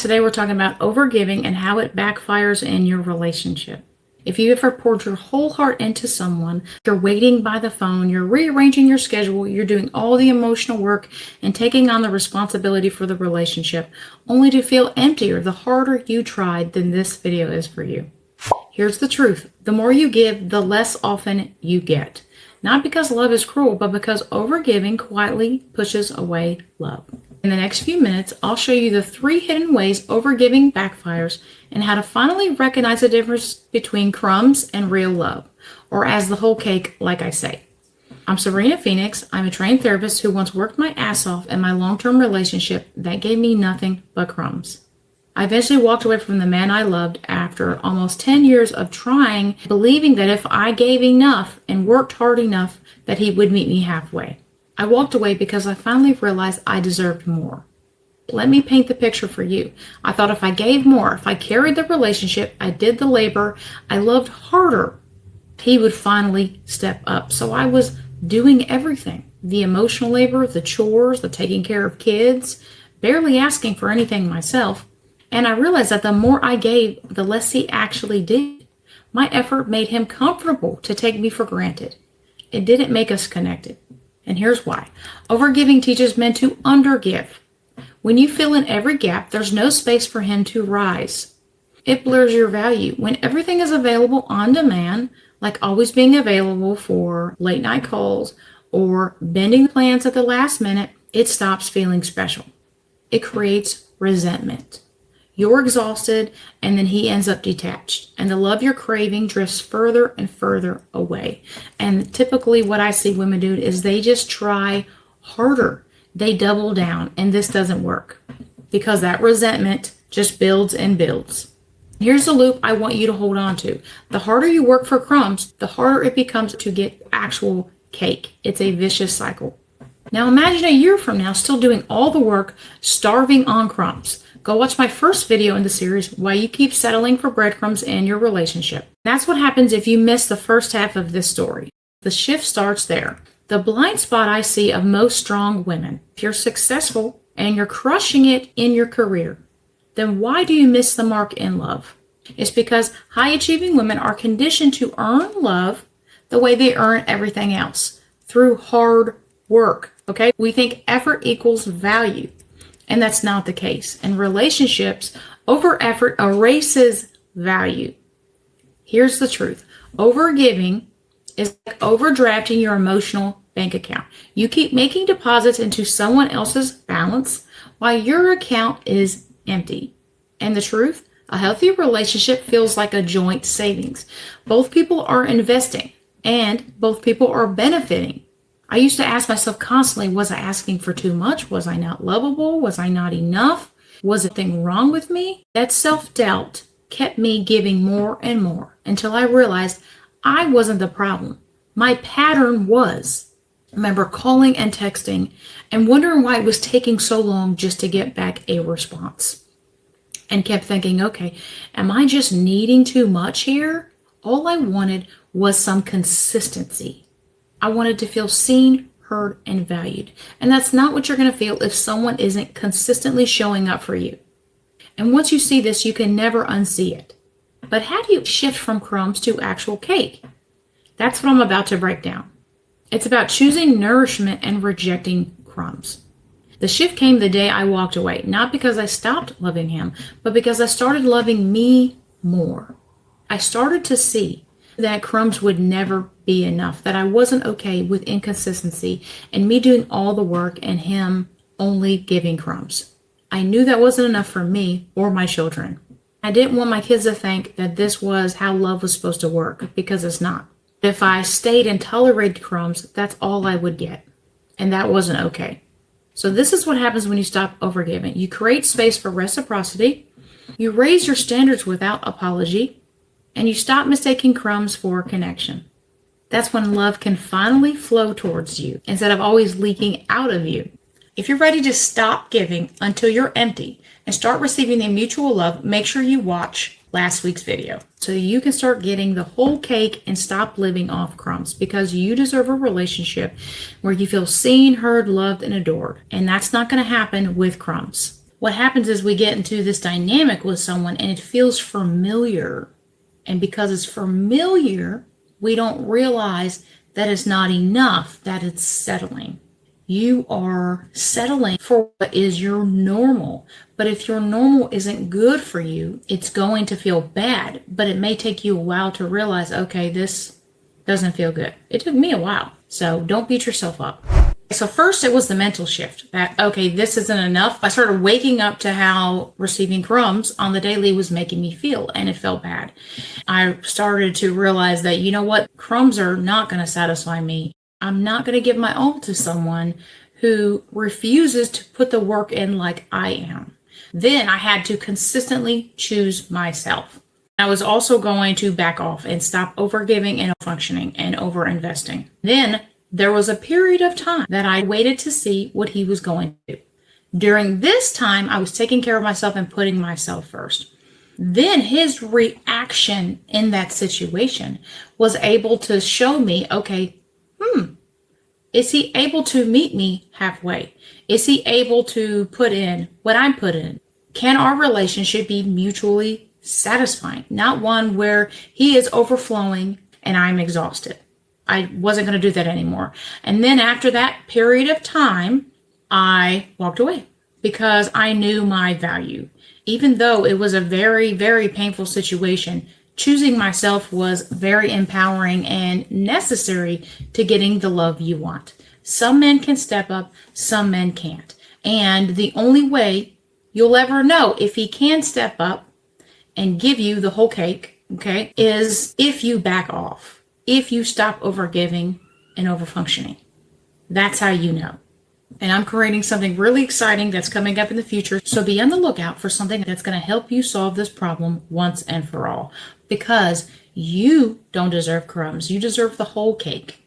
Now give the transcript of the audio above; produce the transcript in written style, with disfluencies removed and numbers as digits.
Today we're talking about overgiving and how it backfires in your relationship. If you ever poured your whole heart into someone, you're waiting by the phone, you're rearranging your schedule, you're doing all the emotional work and taking on the responsibility for the relationship, only to feel emptier the harder you tried, then this video is for you. Here's the truth. The more you give, the less often you get. Not because love is cruel, but because overgiving quietly pushes away love. In the next few minutes, I'll show you the 3 hidden ways overgiving backfires and how to finally recognize the difference between crumbs and real love, or as the whole cake, like I say. I'm Sabrina Phoenix. I'm a trained therapist who once worked my ass off in my long-term relationship that gave me nothing but crumbs. I eventually walked away from the man I loved after almost 10 years of trying, believing that if I gave enough and worked hard enough, that he would meet me halfway. I walked away because I finally realized I deserved more. Let me paint the picture for you. I thought if I gave more, if I carried the relationship, I did the labor, I loved harder, he would finally step up. So I was doing everything. The emotional labor, the chores, the taking care of kids, barely asking for anything myself. And I realized that the more I gave, the less he actually did. My effort made him comfortable to take me for granted. It didn't make us connected. And here's why. Overgiving teaches men to undergive. When you fill in every gap, there's no space for him to rise. It blurs your value. When everything is available on demand, like always being available for late night calls or bending plans at the last minute, it stops feeling special. It creates resentment. You're exhausted, and then he ends up detached. And the love you're craving drifts further and further away. And typically what I see women do is they just try harder. They double down, and this doesn't work because that resentment just builds and builds. Here's the loop I want you to hold on to. The harder you work for crumbs, the harder it becomes to get actual cake. It's a vicious cycle. Now imagine a year from now still doing all the work, starving on crumbs. Go watch my first video in the series, Why You Keep Settling for Breadcrumbs in Your Relationship. That's what happens if you miss the first half of this story. The shift starts there. The blind spot I see of most strong women. If you're successful and you're crushing it in your career, then why do you miss the mark in love? It's because high-achieving women are conditioned to earn love the way they earn everything else, through hard work, okay? We think effort equals value. And that's not the case. In relationships, over effort erases value. Here's the truth. Overgiving is like overdrafting your emotional bank account. You keep making deposits into someone else's balance while your account is empty. And the truth, a healthy relationship feels like a joint savings. Both people are investing and both people are benefiting. I used to ask myself constantly, was I asking for too much? Was I not lovable? Was I not enough? Was anything wrong with me? That self-doubt kept me giving more and more until I realized I wasn't the problem. My pattern was. I remember calling and texting and wondering why it was taking so long just to get back a response. And kept thinking, okay, am I just needing too much here? All I wanted was some consistency. I wanted to feel seen, heard, and valued. And that's not what you're going to feel if someone isn't consistently showing up for you. And once you see this, you can never unsee it. But how do you shift from crumbs to actual cake? That's what I'm about to break down. It's about choosing nourishment and rejecting crumbs. The shift came the day I walked away, not because I stopped loving him, but because I started loving me more. I started to see that crumbs would never be enough, that I wasn't okay with inconsistency and me doing all the work and him only giving crumbs. I knew that wasn't enough for me or my children. I didn't want my kids to think that this was how love was supposed to work, because it's not. If I stayed and tolerated crumbs, that's all I would get. And that wasn't okay. So this is what happens when you stop overgiving. You create space for reciprocity. You raise your standards without apology. And you stop mistaking crumbs for connection. That's when love can finally flow towards you instead of always leaking out of you. If you're ready to stop giving until you're empty and start receiving the mutual love, make sure you watch last week's video so you can start getting the whole cake and stop living off crumbs, because you deserve a relationship where you feel seen, heard, loved, and adored. And that's not going to happen with crumbs. What happens is we get into this dynamic with someone and it feels familiar. And because it's familiar, we don't realize that it's not enough, that it's settling. You are settling for what is your normal. But if your normal isn't good for you, it's going to feel bad. But it may take you a while to realize, okay, this doesn't feel good. It took me a while. So don't beat yourself up. So first it was the mental shift that, okay, this isn't enough. I started waking up to how receiving crumbs on the daily was making me feel, and it felt bad. I started to realize that, you know what, crumbs are not going to satisfy me. I'm not going to give my all to someone who refuses to put the work in like I am. Then I had to consistently choose myself. I was also going to back off and stop overgiving and functioning and overinvesting. Then there was a period of time that I waited to see what he was going to do. During this time, I was taking care of myself and putting myself first. Then his reaction in that situation was able to show me, okay, is he able to meet me halfway? Is he able to put in what I'm putting in? Can our relationship be mutually satisfying? Not one where he is overflowing and I'm exhausted. I wasn't going to do that anymore. And then after that period of time, I walked away because I knew my value. Even though it was a very, very painful situation, choosing myself was very empowering and necessary to getting the love you want. Some men can step up, some men can't. And the only way you'll ever know if he can step up and give you the whole cake, okay, is if you back off. If you stop overgiving and overfunctioning. That's how you know. And I'm creating something really exciting that's coming up in the future. So be on the lookout for something that's going to help you solve this problem once and for all. Because you don't deserve crumbs. You deserve the whole cake.